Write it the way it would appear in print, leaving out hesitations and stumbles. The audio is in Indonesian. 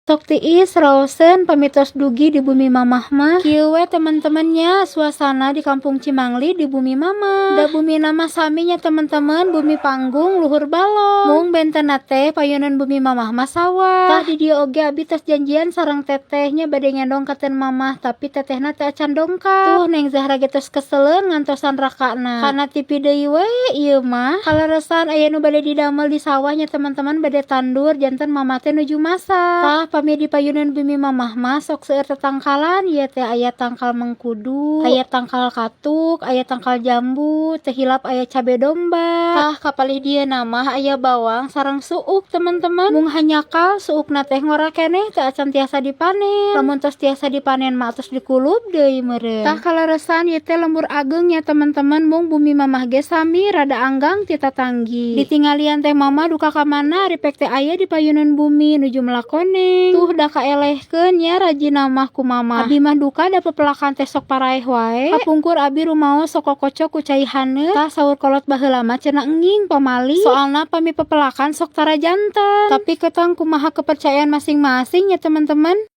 Sok tiis raoseun pamitos dugi di bumi mamah mah. Kieu we teman-temannya suasana di kampung Cimangli di bumi mamah. Da bumi nama sami nya teman-teman, bumi panggung luhur balong. Mung bentena teh payunan bumi mamah mah sawah. Tah di dieu oge abi tos janjian sareng tetehnya bade ngendong katen mamah, tapi tetehna teu acan dongkap. Tuh Neng Zahra ge tos keseleun ngantosan rakana. Kana tipi deui we ieu mah. Kalaresan aya nu bade didamel di sawahnya teman-teman bade tandur janten mamah teh nuju masak. Tah pami di payunan bumi mamah mah sok seueur tetangkalan ieu teh aya tangkal mengkudu, aya tangkal katuk, aya tangkal jambu, teh hilap aya cabe domba. Tah kapalih dieuna mah aya bawang sareng suuk teman-teman. Mung hanyakal suukna teh ngora keneh teu acan tiasa dipanen. Lamun tos tiasa dipanen mah tos dikulub deui meureun. Tah kalaresan ieu teh lembur ageng nya teman-teman, mung bumi mamah ge sami rada anggang ti tatanggi. Ditinggalian teh mama duka ka mana ripek teh aya di payunan bumi nuju melakoneng. Tuh da kaelehkeun nya rajina mah ku mama. Abi mah duka da pepelakan teh sok paraeh wae. Kapungkur abi rumaos sok kokocok ku cai haneut. Tah saur kolot baheula mah cenah enging pamali. Soalna pami pepelakan sok tara janten. Tapi ketang kumaha kepercayaan masing-masing ya teman-teman.